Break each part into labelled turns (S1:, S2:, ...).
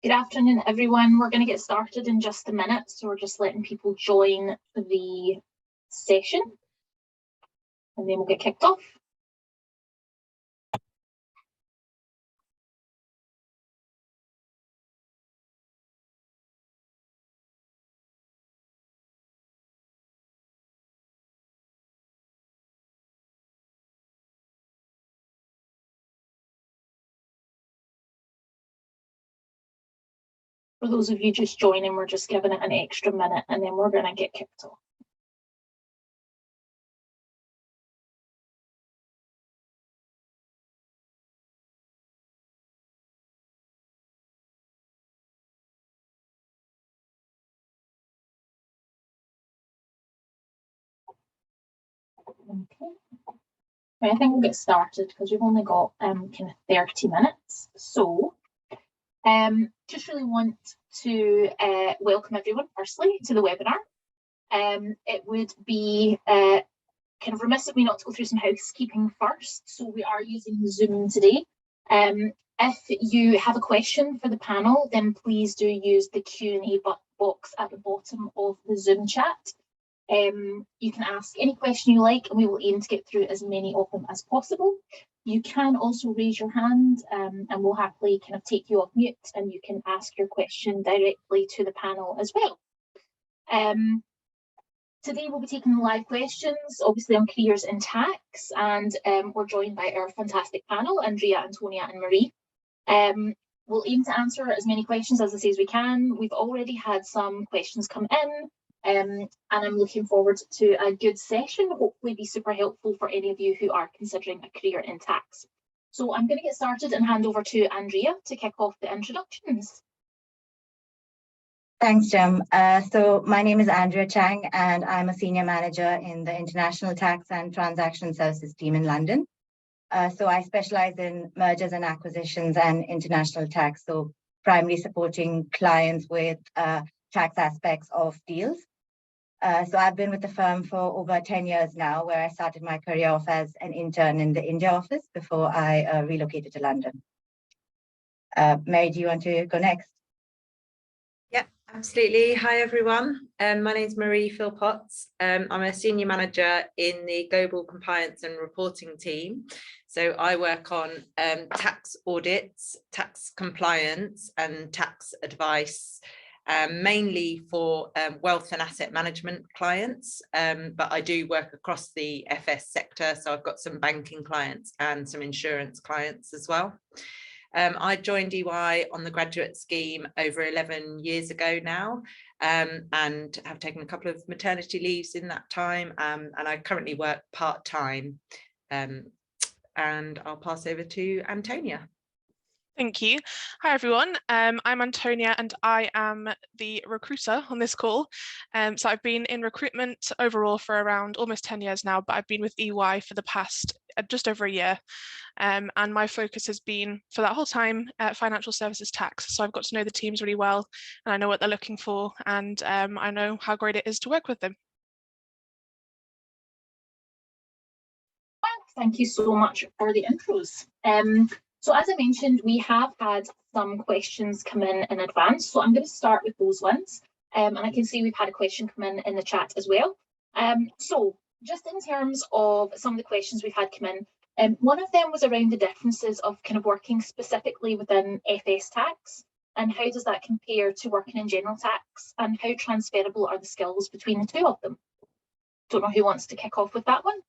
S1: Good afternoon, everyone. We're going to get started in just a minute, so we're just letting people join the session, and then we'll get kicked off. For those of you just joining, we're just giving it an extra minute, and then we're going to get kicked off. Okay. I think we'll get started because we've only got kind of 30 minutes. So just really want to welcome everyone firstly to the webinar. It would be kind of remiss of me not to go through some housekeeping first. So we are using Zoom today. If you have a question for the panel, then please do use the Q&A box at the bottom of the Zoom chat. You can ask any question you like, and we will aim to get through as many of them as possible. You can also raise your hand, and we'll happily kind of take you off mute, and you can ask your question directly to the panel as well. Today we'll be taking live questions, obviously on careers in tax, and we're joined by our fantastic panel, Andrea, Antonia and Marie. We'll aim to answer as many questions as we can. We've already had some questions come in, and I'm looking forward to a good session, hopefully be super helpful for any of you who are considering a career in tax. So I'm going to get started and hand over to Andrea to kick off the introductions.
S2: Thanks, Jem. So my name is Andrea Chang, and I'm a senior manager in the International Tax and Transaction Services team in London. So I specialize in mergers and acquisitions and international tax, so primarily supporting clients with tax aspects of deals. So I've been with the firm for over 10 years now, where I started my career off as an intern in the India office before I relocated to London. Mary, do you want to go next?
S3: Yeah, absolutely. Hi, everyone. My name is Marie Philpotts. I'm a senior manager in the Global Compliance and Reporting team. So I work on tax audits, tax compliance and tax advice, mainly for wealth and asset management clients. But I do work across the FS sector. So I've got some banking clients and some insurance clients as well. I joined EY on the graduate scheme over 11 years ago now, and have taken a couple of maternity leaves in that time, and I currently work part-time. And I'll pass over to Antonia.
S4: Thank you. Hi, everyone. I'm Antonia, and I am the recruiter on this call. So I've been in recruitment overall for around almost 10 years now, but I've been with EY for the past just over a year. And my focus has been, for that whole time, financial services tax. So I've got to know the teams really well, and I know what they're looking for, and I know how great it is to work with them.
S1: Thank you so much for the intros. So as I mentioned, we have had some questions come in advance. So I'm going to start with those ones. And I can see we've had a question come in the chat as well. So just in terms of some of the questions we've had come in, one of them was around the differences of kind of working specifically within FS tax, and how does that compare to working in general tax, and how transferable are the skills between the two of them? Don't know who wants to kick off with that one.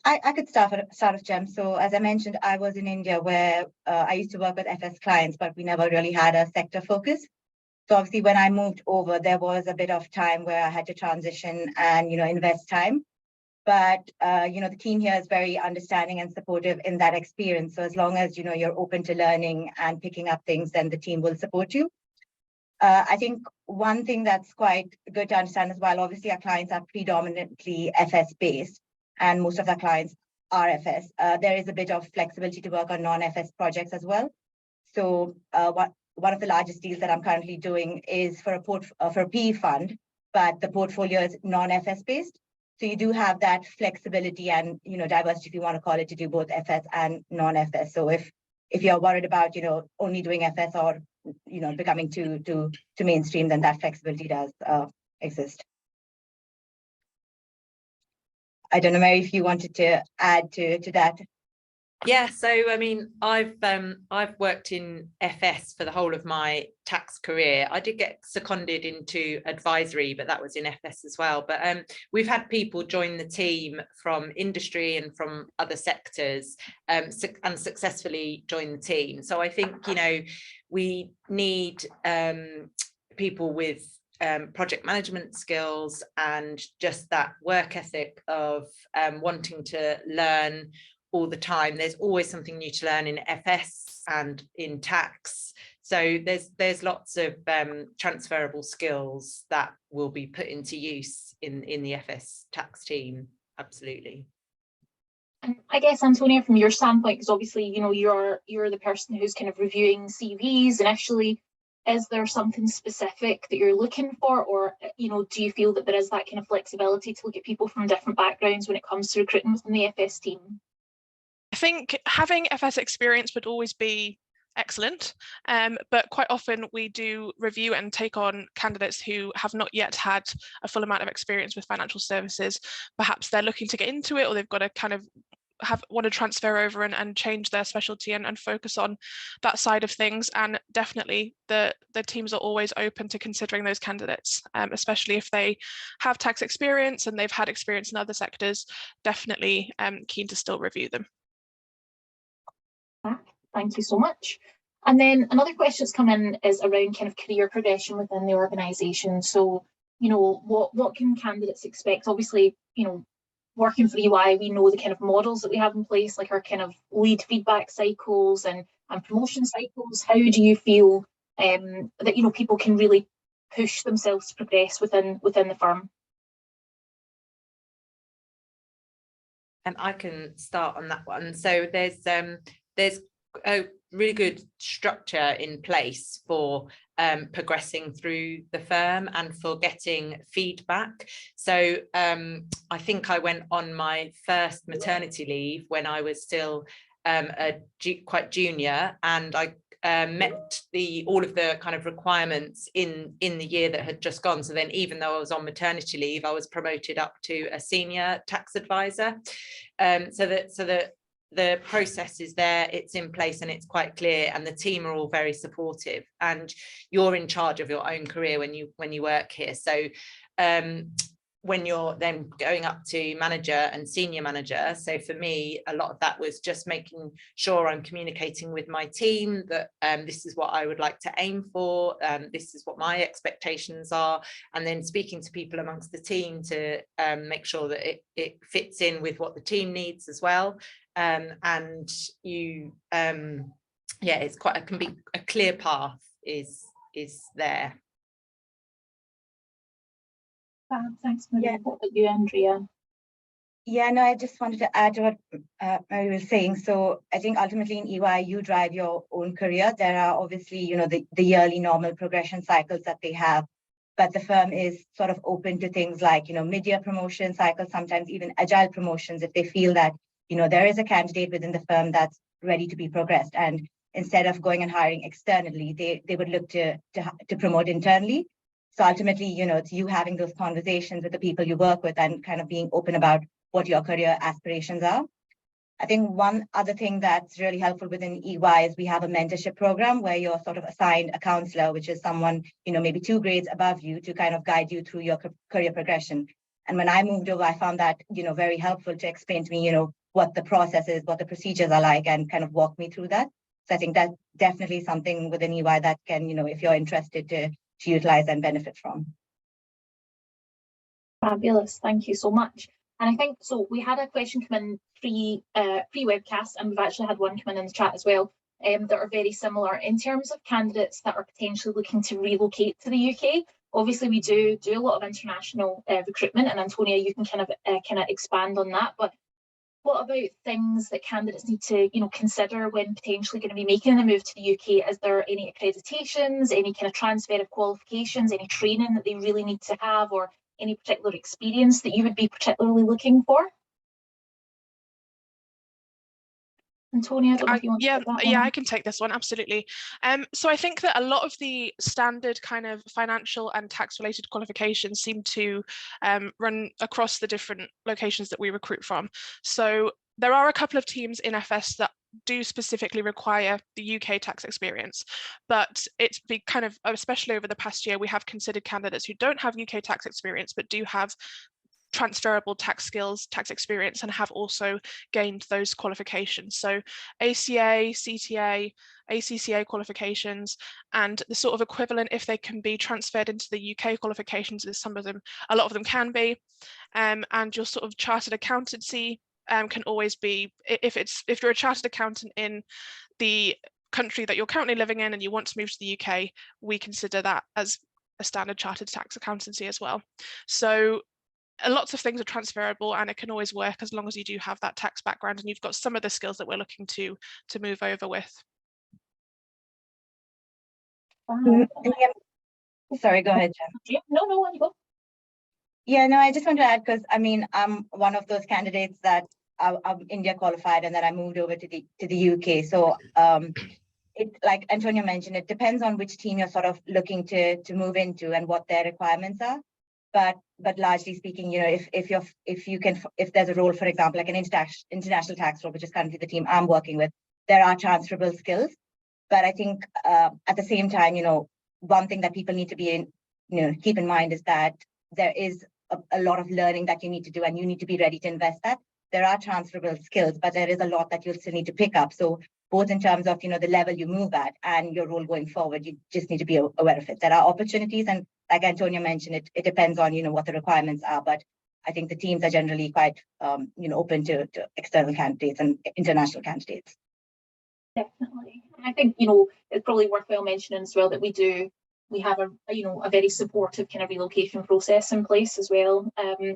S2: I could start off, Jem. So as I mentioned, I was in India where I used to work with FS clients, but we never really had a sector focus. So obviously when I moved over, there was a bit of time where I had to transition and, invest time. But, the team here is very understanding and supportive in that experience. So as long as, you're open to learning and picking up things, then the team will support you. I think one thing that's quite good to understand as well, obviously our clients are predominantly FS based, and most of our clients are FS. There is a bit of flexibility to work on non-FS projects as well. So one of the largest deals that I'm currently doing is for a PE fund, but the portfolio is non-FS based. So you do have that flexibility and diversity, if you want to call it, to do both FS and non-FS. So if if you're worried about, only doing FS or, becoming too mainstream, then that flexibility does exist. I don't know, Mary, if you wanted to add to that.
S3: Yeah, so I mean, I've worked in FS for the whole of my tax career. I did get seconded into advisory, but that was in FS as well. But we've had people join the team from industry and from other sectors and successfully join the team. So I think, we need people with project management skills and just that work ethic of wanting to learn all the time. There's always something new to learn in FS and in tax. So there's lots of transferable skills that will be put into use in the FS tax team. Absolutely.
S1: And I guess, Antonia, from your standpoint, because obviously, you're the person who's kind of reviewing CVs initially, is there something specific that you're looking for, or, do you feel that there is that kind of flexibility to look at people from different backgrounds when it comes to recruiting within the FS team?
S4: I think having FS experience would always be excellent, but quite often we do review and take on candidates who have not yet had a full amount of experience with financial services. Perhaps they're looking to get into it, or they've got to kind of want to transfer over and change their specialty and focus on that side of things. And definitely the teams are always open to considering those candidates, especially if they have tax experience and they've had experience in other sectors. Definitely keen to still review them.
S1: Thank you so much. And then another question that's come in is around kind of career progression within the organisation. So, what can candidates expect? Obviously, working for EY, we know the kind of models that we have in place, like our kind of lead feedback cycles and promotion cycles. How do you feel that people can really push themselves to progress within the firm?
S3: And I can start on that one. So there's a really good structure in place for progressing through the firm and for getting feedback. So I think I went on my first maternity leave when I was still quite junior, and I met all of the kind of requirements in the year that had just gone. So then, even though I was on maternity leave, I was promoted up to a senior tax advisor. So that the process is there, it's in place, and it's quite clear, and the team are all very supportive, and you're in charge of your own career when you work here. So when you're then going up to manager and senior manager, so for me, a lot of that was just making sure I'm communicating with my team that this is what I would like to aim for, this is what my expectations are, and then speaking to people amongst the team to make sure that it fits in with what the team needs as well. And you it's quite can be a clear path is there.
S1: Thanks, Maria. Yeah. What about you, Andrea?
S2: Yeah, no, I just wanted to add to what Mary was saying. So I think ultimately in EY, you drive your own career. There are obviously, the yearly normal progression cycles that they have, but the firm is sort of open to things like, mid-year promotion cycles, sometimes even agile promotions, if they feel that, there is a candidate within the firm that's ready to be progressed. And instead of going and hiring externally, they would look to promote internally. So ultimately, it's you having those conversations with the people you work with and kind of being open about what your career aspirations are. I think one other thing that's really helpful within EY is we have a mentorship program where you're sort of assigned a counselor, which is someone, maybe 2 grades above you, to kind of guide you through your career progression. And when I moved over, I found that, very helpful to explain to me, what the process is, what the procedures are like, and kind of walk me through that. So I think that's definitely something within EY that can, if you're interested to utilize and benefit from.
S1: Fabulous, thank you so much. And I think, so we had a question come in pre-webcast, and we've actually had one come in the chat as well, that are very similar in terms of candidates that are potentially looking to relocate to the UK. Obviously, we do a lot of international recruitment, and Antonia, you can kind of expand on that. But what about things that candidates need to, consider when potentially going to be making the move to the UK? Is there any accreditations, any kind of transfer of qualifications, any training that they really need to have, or any particular experience that you would be particularly looking for? Antonia, I don't know if you want to take that
S4: yeah,
S1: one.
S4: I can take this one, absolutely. So I think that a lot of the standard kind of financial and tax related qualifications seem to run across the different locations that we recruit from. So there are a couple of teams in FS that do specifically require the UK tax experience, but it's been kind of, especially over the past year, we have considered candidates who don't have UK tax experience but do have transferable tax skills, tax experience, and have also gained those qualifications. So ACA, CTA, ACCA qualifications, and the sort of equivalent, if they can be transferred into the UK qualifications, as some of them, a lot of them can be, and your sort of chartered accountancy can always be, if you're a chartered accountant in the country that you're currently living in and you want to move to the UK, we consider that as a standard chartered tax accountancy as well. So lots of things are transferable, and it can always work as long as you do have that tax background and you've got some of the skills that we're looking to move over with.
S2: Sorry, go ahead, Jem.
S1: No, you go.
S2: Yeah, no, I just want to add, because I mean, I'm one of those candidates that I'm India qualified and then I moved over to the UK. So it, like Antonia mentioned, it depends on which team you're sort of looking to move into and what their requirements are. But largely speaking, you know, if there's a role, for example, like an international tax role, which is currently the team I'm working with, there are transferable skills. But I think at the same time, you know, one thing that people need to keep in mind is that there is a lot of learning that you need to do, and you need to be ready to invest that. There are transferable skills, but there is a lot that you'll still need to pick up. So both in terms of, you know, the level you move at and your role going forward, you just need to be aware of it. There are opportunities, and like Antonia mentioned, it depends on, you know, what the requirements are. But I think the teams are generally quite, you know, open to external candidates and international candidates.
S1: Definitely. I think, you know, it's probably worthwhile mentioning as well that we have a very supportive kind of relocation process in place as well.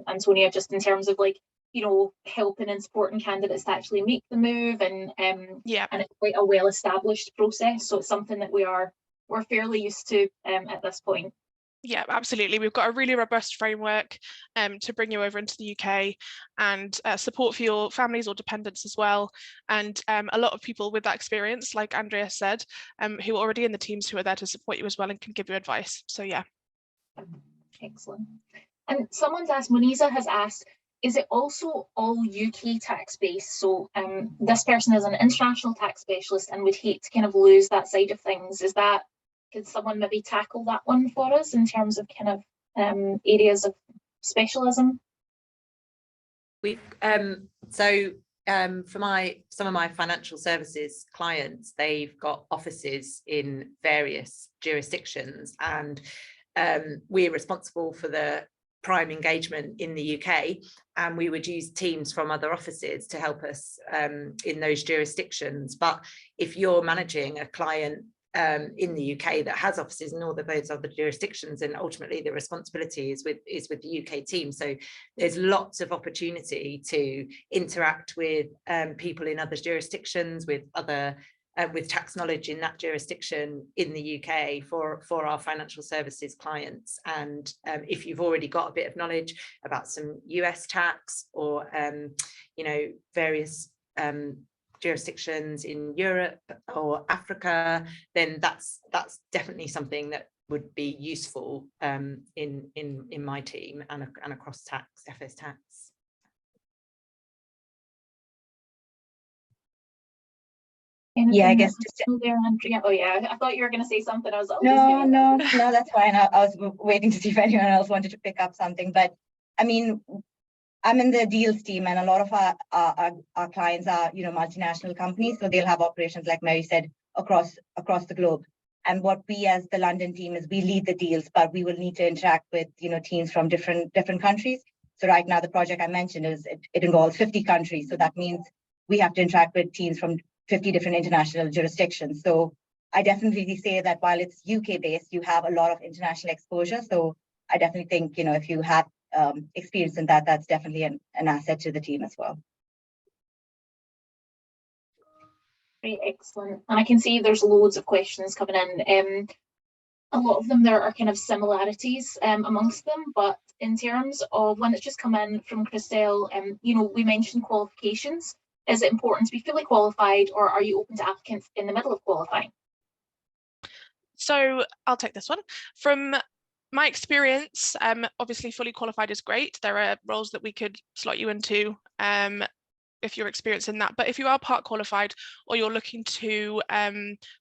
S1: Antonia, just in terms of like, you know, helping and supporting candidates to actually make the move, and it's quite a well-established process. So it's something that we're fairly used to at this point.
S4: Yeah, absolutely. We've got a really robust framework to bring you over into the UK, and support for your families or dependents as well. And a lot of people with that experience, like Andrea said, who are already in the teams who are there to support you as well and can give you advice. So yeah.
S1: Excellent. And someone's asked, Moniza has asked, is it also all UK tax based? So this person is an international tax specialist and would hate to kind of lose that side of things. Could someone maybe tackle that one for us in terms of kind of areas of specialism?
S3: For some of my financial services clients, they've got offices in various jurisdictions, and we're responsible for the prime engagement in the UK, and we would use teams from other offices to help us in those jurisdictions. But if you're managing a client in the UK that has offices in all of those other jurisdictions, and ultimately the responsibility is with the UK team. So there's lots of opportunity to interact with people in other jurisdictions, with tax knowledge in that jurisdiction in the UK for our financial services clients. And if you've already got a bit of knowledge about some US tax or you know, various jurisdictions in Europe or Africa, then that's definitely something that would be useful in my team and across FS tax.
S1: Anything
S2: I guess
S1: just there, Andrea? Oh yeah, I thought you were going to say something.
S2: No, that's fine. I was waiting to see if anyone else wanted to pick up something, but I mean, I'm in the deals team, and a lot of our clients are, you know, multinational companies, so they'll have operations, like Mary said, across the globe. And what we as the London team is, we lead the deals, but we will need to interact with, you know, teams from different countries. So right now, the project I mentioned it involves 50 countries, so that means we have to interact with teams from 50 different international jurisdictions. So I definitely say that while it's UK based, you have a lot of international exposure. So I definitely think, you know, if you have experience in that, that's definitely an asset to the team as well.
S1: Great, excellent. And I can see there's loads of questions coming in. A lot of them, there are kind of similarities amongst them, but in terms of one that's just come in from Christelle, you know, we mentioned qualifications. Is it important to be fully qualified, or are you open to applicants in the middle of qualifying?
S4: So I'll take this one. From my experience, obviously fully qualified is great. There are roles that we could slot you into if you're experienced in that. But if you are part qualified, or you're looking to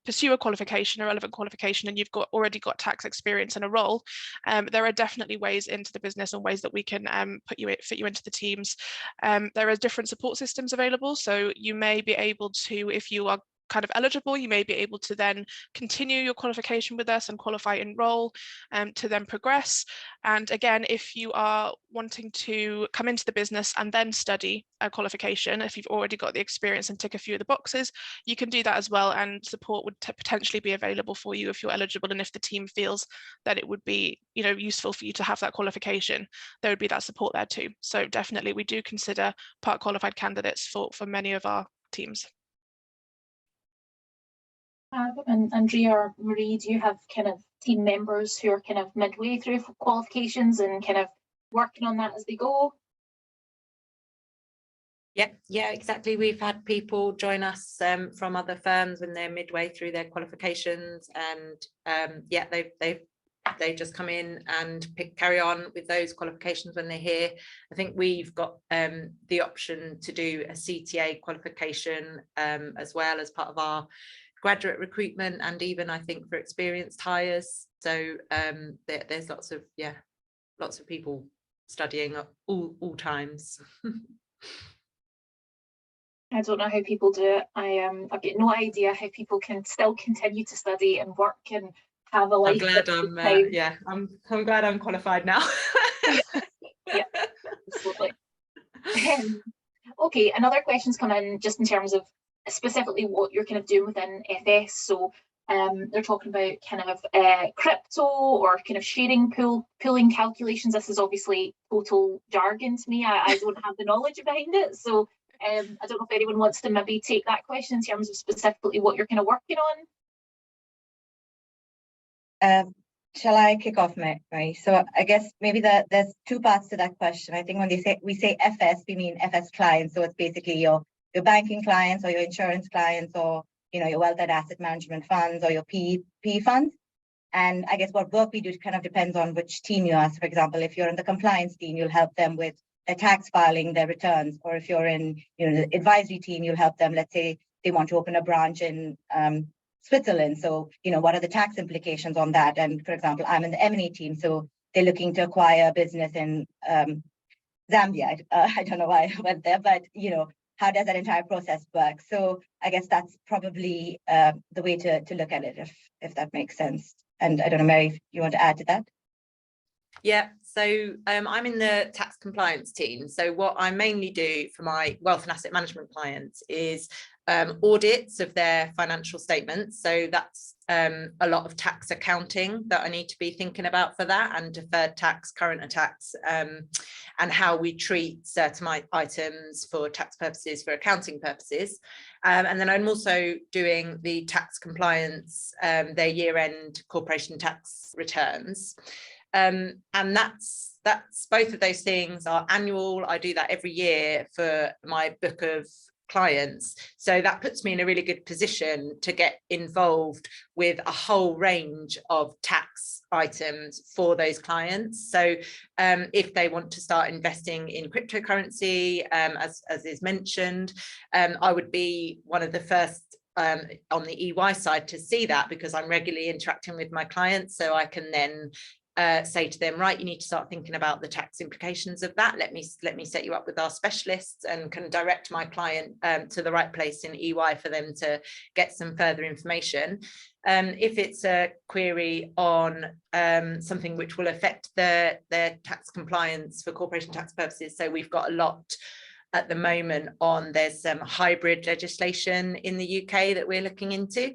S4: pursue a qualification, a relevant qualification, and you've already got tax experience in a role, there are definitely ways into the business and ways that we can fit you into the teams. There are different support systems available. So you may be able to, if you are kind of eligible, you may be able to then continue your qualification with us and qualify in role to then progress. And again, if you are wanting to come into the business and then study a qualification, if you've already got the experience and tick a few of the boxes, you can do that as well, and support would potentially be available for you if you're eligible, and if the team feels that it would be, you know, useful for you to have that qualification, there would be that support there too. So definitely we do consider part qualified candidates for many of our teams.
S1: And Andrea or Marie, do you have kind of team members who are kind of midway through qualifications and kind of working on that as they go?
S3: Yeah, exactly. We've had people join us from other firms when they're midway through their qualifications, and yeah, they just come in and carry on with those qualifications when they're here. I think we've got the option to do a CTA qualification as well as part of our graduate recruitment, and even I think for experienced hires. So there's lots of people studying at all times.
S1: I don't know how people do it. I've got no idea how people can still continue to study and work and have a life.
S3: I'm glad I'm qualified now.
S1: yeah, absolutely. Okay, another question's come in just in terms of specifically what you're kind of doing within FS. So they're talking about kind of crypto or kind of sharing pooling calculations. This is obviously total jargon to me. I don't have the knowledge behind it. So I don't know if anyone wants to maybe take that question in terms of specifically what you're kind of working on.
S2: Shall I kick off, Mary? So I guess maybe there's two parts to that question. I think when we say FS, we mean FS clients. So it's basically your banking clients or your insurance clients, or your wealth and asset management funds or your PE funds. And I guess what work we do kind of depends on which team you are. So for example, if you're in the compliance team, you'll help them with their tax filing, their returns. Or if you're in the advisory team, you'll help them. Let's say they want to open a branch in Switzerland. So, what are the tax implications on that? And for example, I'm in the M&A team, so they're looking to acquire a business in Zambia. I don't know why I went there, but how does that entire process work? So I guess that's probably the way to look at it, if that makes sense. And I don't know, Mary, if you want to add to that?
S3: Yeah, so I'm in the tax compliance team. So what I mainly do for my wealth and asset management clients is audits of their financial statements. So that's a lot of tax accounting that I need to be thinking about for that, and deferred tax, current tax, and how we treat certain items for tax purposes, for accounting purposes. And then I'm also doing the tax compliance, their year-end corporation tax returns. And that's both of those things are annual. I do that every year for my book of clients, so that puts me in a really good position to get involved with a whole range of tax items for those clients. So if they want to start investing in cryptocurrency, as is mentioned, I would be one of the first on the EY side to see that, because I'm regularly interacting with my clients, so I can then say to them, right, you need to start thinking about the tax implications of that. Let me set you up with our specialists, and can direct my client to the right place in EY for them to get some further information. If it's a query on something which will affect their tax compliance for corporation tax purposes, so we've got a lot at the moment on, there's some hybrid legislation in the UK that we're looking into.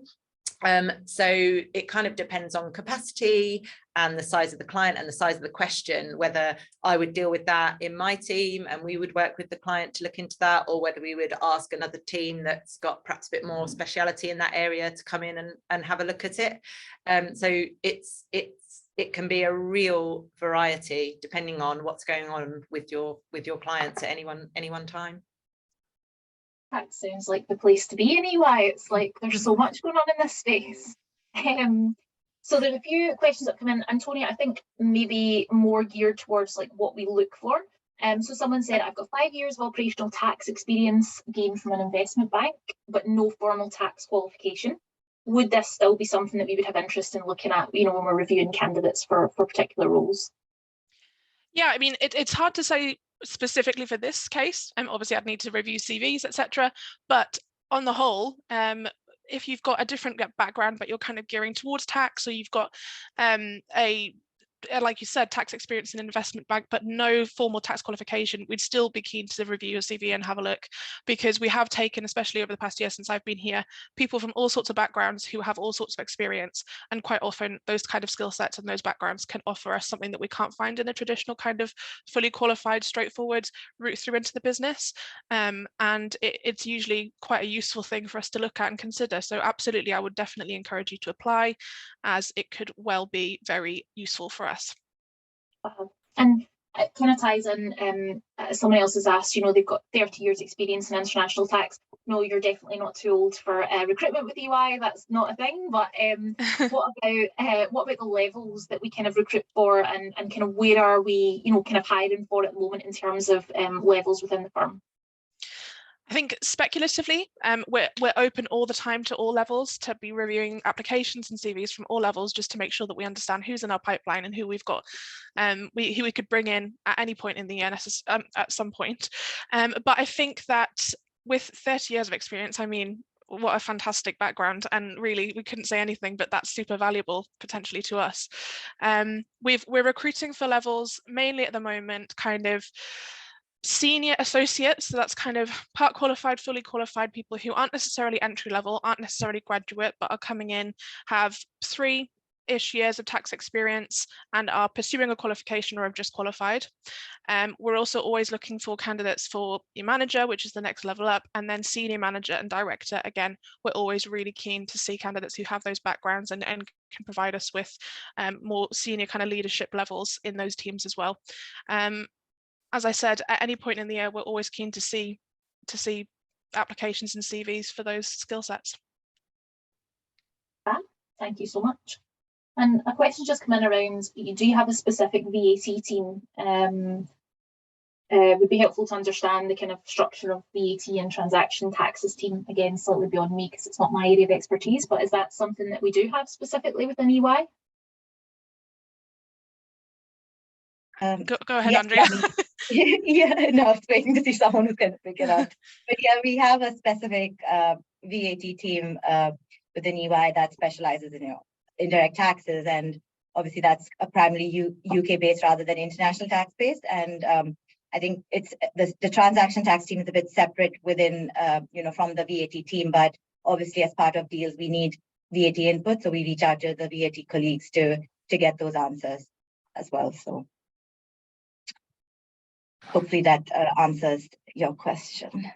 S3: So it kind of depends on capacity and the size of the client and the size of the question, whether I would deal with that in my team and we would work with the client to look into that, or whether we would ask another team that's got perhaps a bit more speciality in that area to come in and have a look at it. So it can be a real variety depending on what's going on with your clients at any one time.
S1: That sounds like the place to be in EY. It's like there's so much going on in this space. So there's a few questions that come in. Antonia, I think maybe more geared towards like what we look for. So someone said, I've got 5 years of operational tax experience gained from an investment bank, but no formal tax qualification. Would this still be something that we would have interest in looking at, you know, when we're reviewing candidates for particular roles?
S4: Yeah, I mean, it's hard to say specifically for this case. Obviously, I'd need to review CVs, etc. But on the whole, if you've got a different background, but you're kind of gearing towards tax, or you've got like you said, tax experience in an investment bank, but no formal tax qualification, we'd still be keen to review your CV and have a look, because we have taken, especially over the past year since I've been here, people from all sorts of backgrounds who have all sorts of experience, and quite often those kind of skill sets and those backgrounds can offer us something that we can't find in a traditional kind of fully qualified, straightforward route through into the business. And it's usually quite a useful thing for us to look at and consider. So absolutely, I would definitely encourage you to apply, as it could well be very useful for us.
S1: And it kind of ties in, someone else has asked, you know, they've got 30 years experience in international tax. No, you're definitely not too old for recruitment with EY, that's not a thing, but what about the levels that we kind of recruit for, and kind of where are we, you know, kind of hiring for at the moment in terms of levels within the firm?
S4: I think speculatively, we're open all the time to all levels, to be reviewing applications and CVs from all levels, just to make sure that we understand who's in our pipeline and who we've got, who we could bring in at any point in the year, at some point. But I think that with 30 years of experience, I mean, what a fantastic background, and really we couldn't say anything but that's super valuable potentially to us. We're recruiting for levels mainly at the moment kind of senior associates, so that's kind of part qualified, fully qualified people who aren't necessarily entry level, aren't necessarily graduate, but are coming in, have 3-ish years of tax experience and are pursuing a qualification or have just qualified. We're also always looking for candidates for your manager, which is the next level up, and then senior manager and director. Again, we're always really keen to see candidates who have those backgrounds and can provide us with more senior kind of leadership levels in those teams as well. As I said, at any point in the year, we're always keen to see applications and CVs for those skill sets.
S1: Thank you so much. And a question just come in around, do you have a specific VAT team? Would be helpful to understand the kind of structure of VAT and transaction taxes team. Again, slightly beyond me because it's not my area of expertise, but is that something that we do have specifically within EY?
S4: Go ahead,
S2: yes,
S4: Andrea.
S2: Yeah, no, I was waiting to see someone who's going to pick it up. But yeah, we have a specific VAT team within EY that specializes in, you know, indirect taxes, and obviously that's a primarily UK based rather than international tax based. And I think it's the transaction tax team is a bit separate within, you know, from the VAT team, but obviously as part of deals we need VAT input, so we reach out to the VAT colleagues to get those answers as well. So hopefully that answers your question.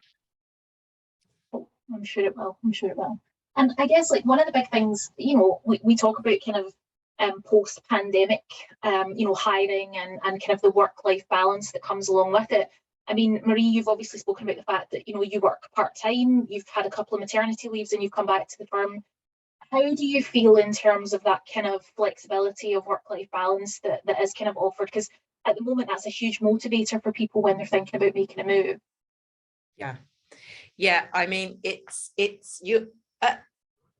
S1: Oh, I'm sure it will. I'm sure it will. And I guess like one of the big things, you know, we talk about kind of post-pandemic, you know, hiring and kind of the work-life balance that comes along with it. I mean, Marie, you've obviously spoken about the fact that, you know, you work part-time, you've had a couple of maternity leaves and you've come back to the firm. How do you feel in terms of that kind of flexibility of work-life balance that is kind of offered? Because at the moment, that's a huge motivator for people when they're thinking about making a move.
S3: Yeah. I mean, it's you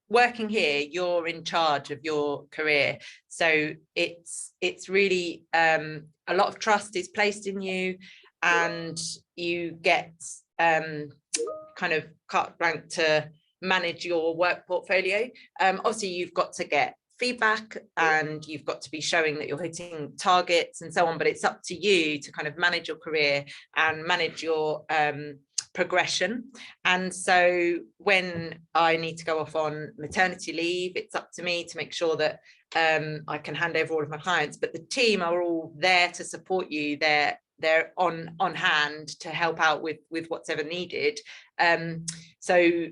S3: working here. You're in charge of your career, so it's really a lot of trust is placed in you, and you get kind of carte blanche to manage your work portfolio. Obviously, you've got to get feedback and you've got to be showing that you're hitting targets and so on, but it's up to you to kind of manage your career and manage your progression. And so when I need to go off on maternity leave, it's up to me to make sure that I can hand over all of my clients, but the team are all there to support you. They're on hand to help out with what's ever needed. So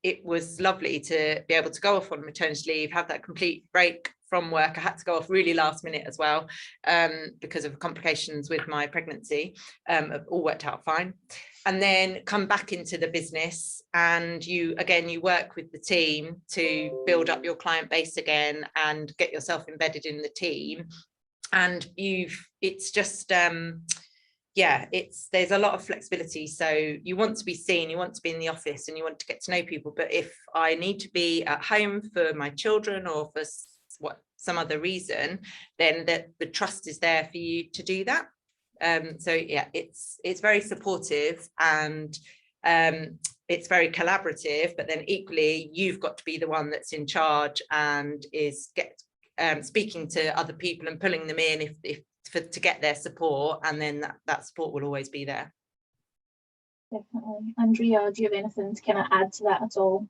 S3: it was lovely to be able to go off on maternity leave, have that complete break from work. I had to go off really last minute as well, because of complications with my pregnancy. It all worked out fine. and then come back into the business, and you work with the team to build up your client base again and get yourself embedded in the team. And it's just there's a lot of flexibility. So you want to be seen, you want to be in the office, and you want to get to know people. But if I need to be at home for my children or for some other reason, then the trust is there for you to do that. So yeah, it's very supportive, and it's very collaborative, but then equally you've got to be the one that's in charge and is speaking to other people and pulling them in to get their support, and then that support will always be there.
S1: Definitely. Andrea, do you have anything to kind of add to that at all?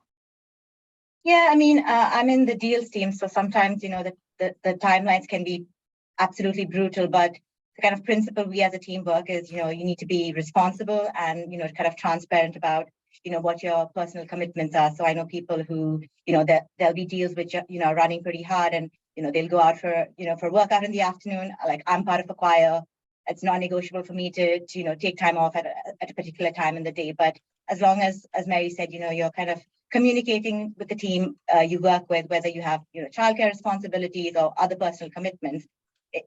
S2: Yeah, I mean, I'm in the deals team, so sometimes, you know, the timelines can be absolutely brutal, but the kind of principle we as a team work is, you know, you need to be responsible and, you know, kind of transparent about, you know, what your personal commitments are. So I know people who, you know, there'll be deals which, you know, are running pretty hard, and, you know, they'll go out for workout in the afternoon. Like, I'm part of a choir. It's non-negotiable for me to you know, take time off at a particular time in the day. But as long as Mary said, you know, you're kind of communicating with the team you work with, whether you have, you know, childcare responsibilities or other personal commitments,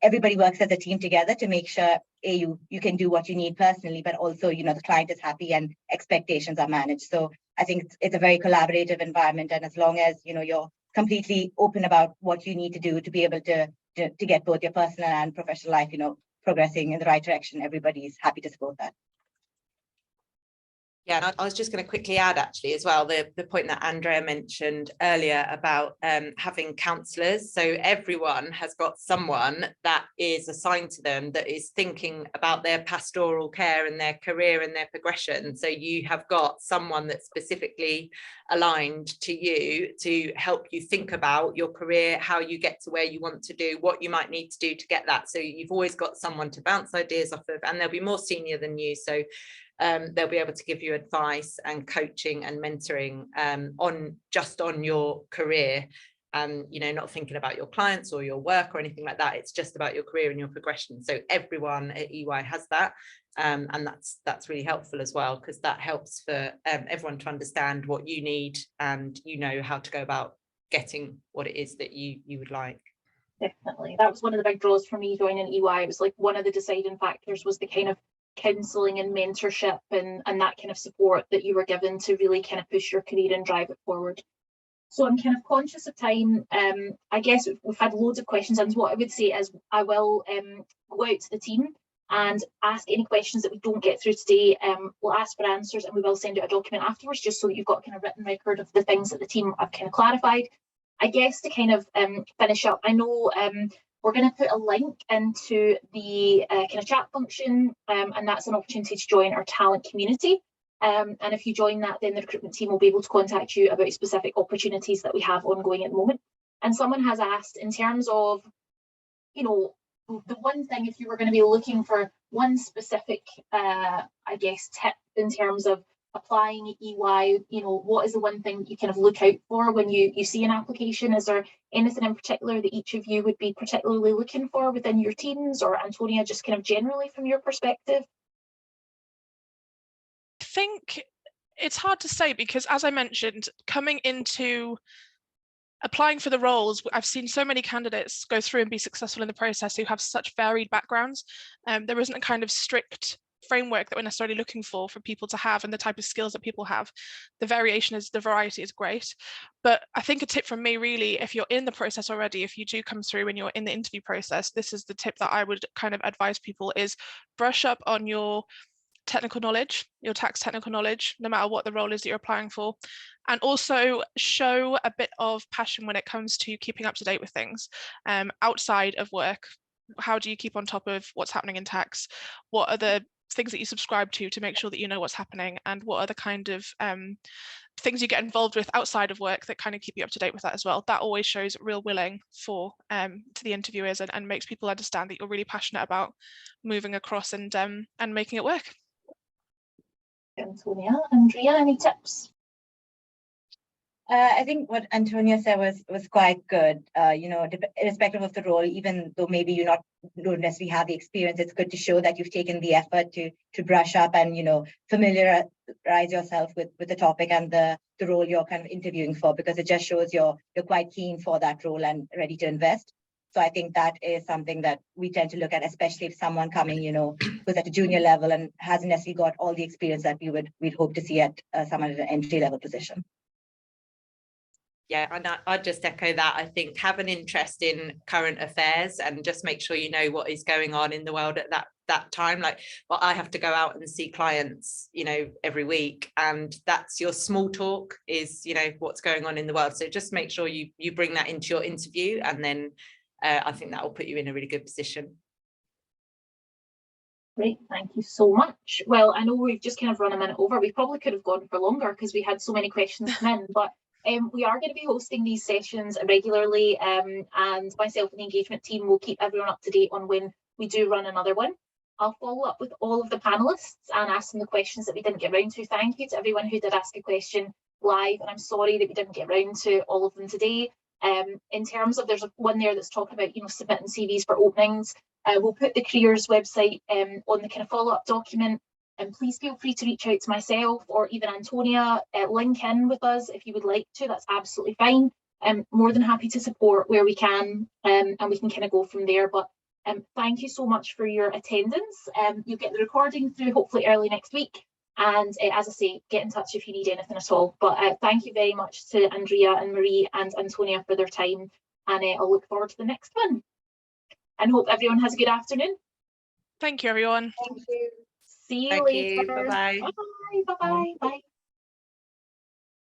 S2: everybody works as a team together to make sure you can do what you need personally, but also, you know, the client is happy and expectations are managed. So I think it's a very collaborative environment, and as long as, you know, you're completely open about what you need to do to be able to get both your personal and professional life, you know, progressing in the right direction, everybody's happy to support that.
S3: Yeah, and I was just going to quickly add actually as well, the point that Andrea mentioned earlier about having counsellors. So everyone has got someone that is assigned to them that is thinking about their pastoral care and their career and their progression. So you have got someone that's specifically aligned to you to help you think about your career, how you get to where you want to do, what you might need to do to get that. So you've always got someone to bounce ideas off of, and they'll be more senior than you. So they'll be able to give you advice and coaching and mentoring on your career, and, you know, not thinking about your clients or your work or anything like that. It's just about your career and your progression. So everyone at EY has that, and that's really helpful as well, because that helps for everyone to understand what you need, and you know how to go about getting what it is that you would like.
S1: Definitely. That was one of the big draws for me joining EY. It was like one of the deciding factors was the kind of counselling and mentorship and that kind of support that you were given to really kind of push your career and drive it forward. So I'm kind of conscious of time. I guess we've had loads of questions, and what I would say is I will go out to the team and ask any questions that we don't get through today. We'll ask for answers, and we will send out a document afterwards, just so that you've got kind of written record of the things that the team have kind of clarified. I guess to kind of finish up, I know we're going to put a link into the kind of chat function, and that's an opportunity to join our talent community. And if you join that, then the recruitment team will be able to contact you about specific opportunities that we have ongoing at the moment. And someone has asked, in terms of, you know, the one thing, if you were going to be looking for one specific, I guess, tip in terms of applying at EY, you know, what is the one thing that you kind of look out for when you see an application? Is there anything in particular that each of you would be particularly looking for within your teams, or Antonia, just kind of generally from your perspective?
S4: I think it's hard to say, because as I mentioned, coming into applying for the roles, I've seen so many candidates go through and be successful in the process who have such varied backgrounds. There isn't a kind of strict framework that we're necessarily looking for people to have, and the type of skills that people have. The variety is great. But I think a tip from me, really, if you're in the process already, if you do come through and you're in the interview process, this is the tip that I would kind of advise people, is brush up on your technical knowledge, your tax technical knowledge, no matter what the role is that you're applying for. And also show a bit of passion when it comes to keeping up to date with things outside of work. How do you keep on top of what's happening in tax? What are the things that you subscribe to make sure that you know what's happening, and what are the kind of things you get involved with outside of work that kind of keep you up to date with that as well? That always shows real willing to the interviewers, and makes people understand that you're really passionate about moving across and making it work.
S1: Antonia, Andrea, any tips?
S2: I think what Antonia said was quite good. Irrespective of the role, even though maybe don't necessarily have the experience, it's good to show that you've taken the effort to brush up and familiarize yourself with the topic and the role you're kind of interviewing for, because it just shows you're quite keen for that role and ready to invest. So I think that is something that we tend to look at, especially if someone coming, who's at a junior level and hasn't necessarily got all the experience that we'd hope to see at someone at an entry level position.
S3: Yeah, and I'd just echo that. I think have an interest in current affairs and just make sure you know what is going on in the world at that time. Like, well, I have to go out and see clients, every week, and that's your small talk is, what's going on in the world. So just make sure you bring that into your interview, and then I think that will put you in a really good position.
S1: Great, thank you so much. Well, I know we've just kind of run a minute over. We probably could have gone for longer because we had so many questions come in, but we are going to be hosting these sessions regularly, and myself and the engagement team will keep everyone up to date on when we do run another one. I'll follow up with all of the panelists and ask them the questions that we didn't get around to. Thank you to everyone who did ask a question live, and I'm sorry that we didn't get around to all of them today. In terms of, there's one there that's talking about submitting CVs for openings. We'll put the careers website on the kind of follow-up document. And please feel free to reach out to myself or even Antonia, link in with us if you would like to. That's absolutely fine. I'm more than happy to support where we can, and we can kind of go from there. But thank you so much for your attendance. You'll get the recording through hopefully early next week. And as I say, get in touch if you need anything at all. But thank you very much to Andrea and Marie and Antonia for their time. And I'll look forward to the next one. And hope everyone has a good afternoon.
S4: Thank you, everyone.
S1: Thank you. See you
S3: Thank
S1: later.
S3: you. Bye-bye.
S1: Bye. Bye. Bye. Bye.